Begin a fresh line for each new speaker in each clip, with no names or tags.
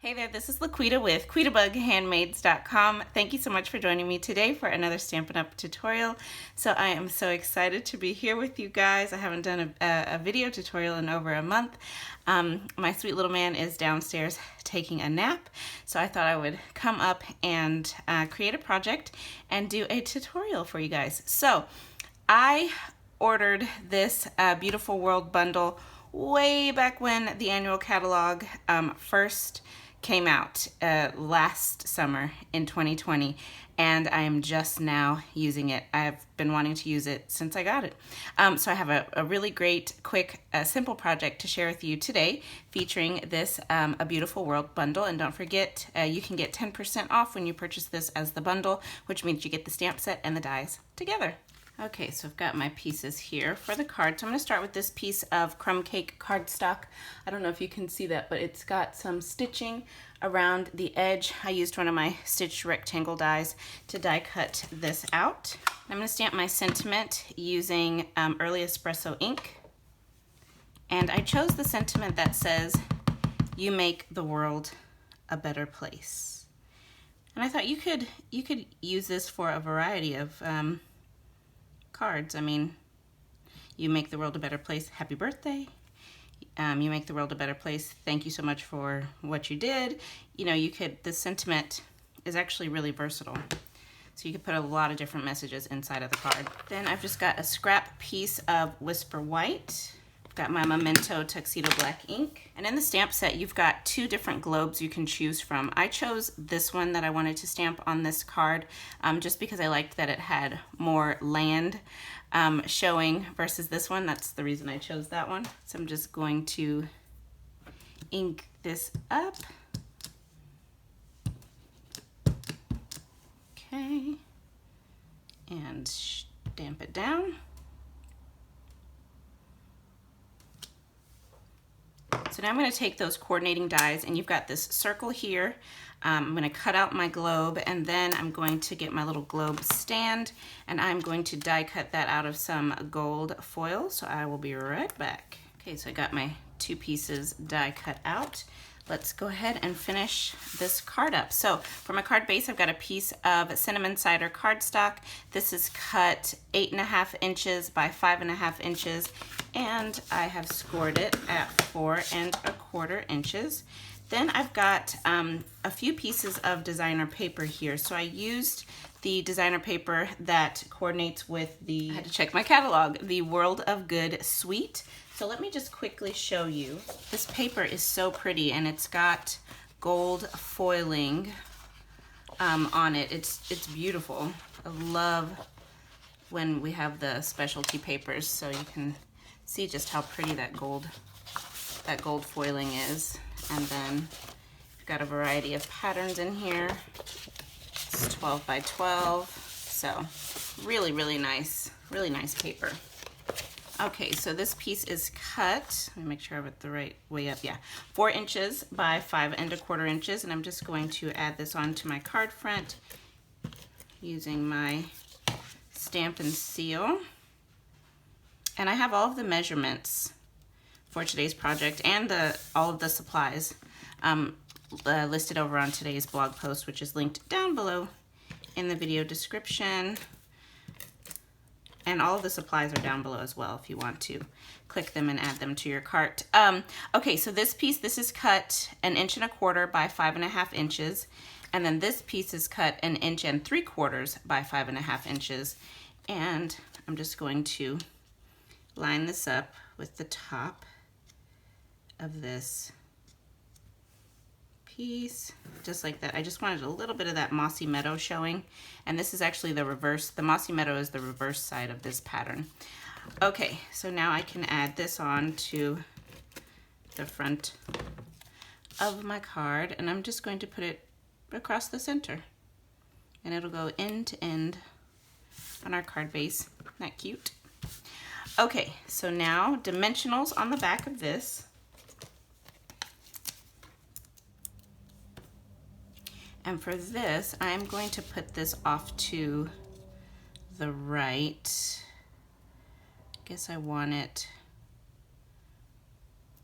Hey there, this is LaQuita with QuitaBugHandmaids.com. Thank you so much for joining me today for another Stampin' Up! Tutorial. So I am so excited to be here with you guys. I haven't done a video tutorial in over a month. My sweet little man is downstairs taking a nap, so I thought I would come up and create a project and do a tutorial for you guys. So I ordered this Beautiful World bundle way back when the annual catalog first came out last summer in 2020, and I am just now using it. I've been wanting to use it since I got it. So I have a really great, quick, simple project to share with you today featuring this A Beautiful World bundle. And don't forget, you can get 10% off when you purchase this as the bundle, which means you get the stamp set and the dies together. Okay, so I've got my pieces here for the card. So I'm going to start with this piece of crumb cake cardstock. I don't know if you can see that, but it's got some stitching around the edge. I used one of my stitched rectangle dies to die cut this out. I'm going to stamp my sentiment using Early Espresso ink. And I chose the sentiment that says, "You make the world a better place." And I thought you could use this for a variety of cards. I mean, you make the world a better place, happy birthday. You make the world a better place, thank you so much for what you did. You know, this sentiment is actually really versatile. So you could put a lot of different messages inside of the card. Then I've just got a scrap piece of Whisper White. I've got my Memento Tuxedo Black ink. And in the stamp set, you've got two different globes you can choose from. I chose this one that I wanted to stamp on this card just because I liked that it had more land showing versus this one. That's the reason I chose that one. So I'm just going to ink this up. Okay. And stamp it down. So now I'm going to take those coordinating dies, and you've got this circle here. I'm going to cut out my globe, and then I'm going to get my little globe stand, and I'm going to die cut that out of some gold foil. So I will be right back. Okay, so I got my two pieces die cut out. Let's go ahead and finish this card up. So for my card base, I've got a piece of cinnamon cider cardstock. This is cut 8.5 inches by 5.5 inches, and I have scored it at 4.25 inches. Then I've got a few pieces of designer paper here. So I used the designer paper that coordinates with I had to check my catalog, the World of Good suite. So let me just quickly show you. This paper is so pretty, and it's got gold foiling on it. It's beautiful. I love when we have the specialty papers, so you can see just how pretty that gold foiling is. And then we've got a variety of patterns in here. It's 12 by 12, so really, really nice paper. Okay, so this piece is cut. Let me make sure I have it the right way up. Yeah, 4 inches by 5.25 inches, and I'm just going to add this onto my card front using my Stampin' seal. And I have all of the measurements for today's project and all of the supplies listed over on today's blog post, which is linked down below in the video description. And all of the supplies are down below as well if you want to click them and add them to your cart. Okay, so this piece, this is cut 1.25 inches by 5.5 inches. And then this piece is cut 1.75 inches by 5.5 inches. And I'm just going to line this up with the top of this piece, just like that. I just wanted a little bit of that mossy meadow showing, and this is actually the reverse. The mossy meadow is the reverse side of this pattern. Okay, so now I can add this on to the front of my card, and I'm just going to put it across the center, and it'll go end to end on our card base. Isn't that cute? Okay, so now dimensionals on the back of this. And for this, I'm going to put this off to the right. I guess I want it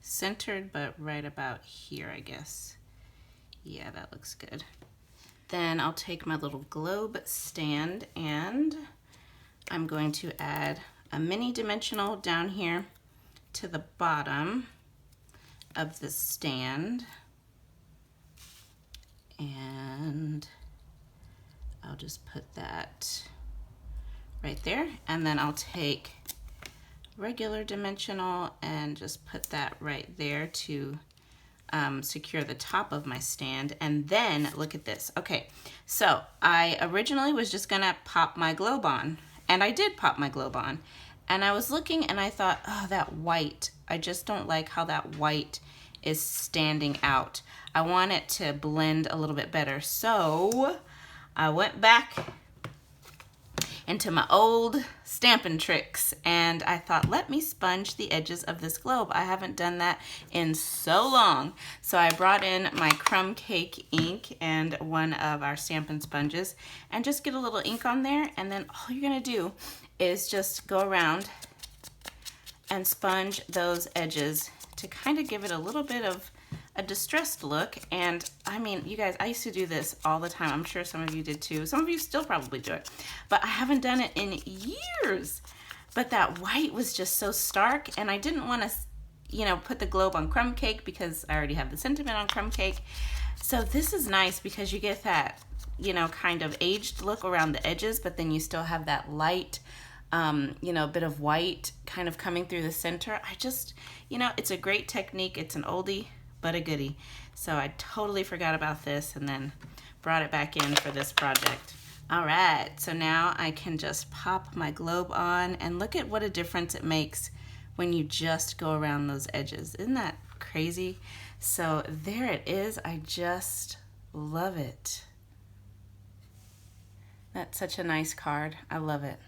centered, but right about here, I guess. Yeah, that looks good. Then I'll take my little globe stand and I'm going to add a mini dimensional down here to the bottom of the stand. And I'll just put that right there. And then I'll take regular dimensional and just put that right there to secure the top of my stand. And then look at this. Okay, so I originally was just gonna pop my globe on, and I did pop my globe on. And I was looking and I thought, oh, that white, I just don't like how that white is standing out. I want it to blend a little bit better. So I went back into my old Stampin' tricks and I thought, let me sponge the edges of this globe. I haven't done that in so long. So I brought in my crumb cake ink and one of our Stampin' sponges and just get a little ink on there, and then all you're gonna do is just go around and sponge those edges to kind of give it a little bit of a distressed look. And I mean, you guys, I used to do this all the time. I'm sure some of you did too. Some of you still probably do it, but I haven't done it in years. But that white was just so stark, and I didn't want to, you know, put the globe on crumb cake because I already have the sentiment on crumb cake. So this is nice because you get that, you know, kind of aged look around the edges, but then you still have that light, you know, bit of white kind of coming through the center. I just, you know, it's a great technique. It's an oldie but a goodie. So I totally forgot about this and then brought it back in for this project. All right, so now I can just pop my globe on, and look at what a difference it makes when you just go around those edges. Isn't that crazy? So there it is. I just love it. That's such a nice card. I love it.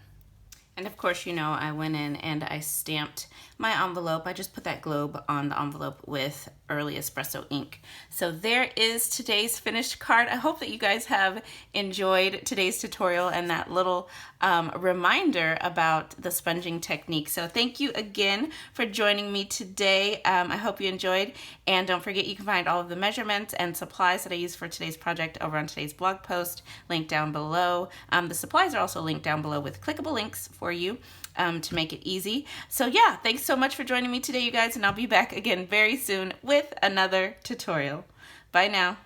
And of course, you know, I went in and I stamped my envelope. I just put that globe on the envelope with early espresso ink. So there is today's finished card. I hope that you guys have enjoyed today's tutorial and that little reminder about the sponging technique. So thank you again for joining me today. I hope you enjoyed, and don't forget you can find all of the measurements and supplies that I used for today's project over on today's blog post, linked down below. The supplies are also linked down below with clickable links for you to make it easy. So yeah, thanks so much for joining me today, you guys, and I'll be back again very soon with another tutorial. Bye now.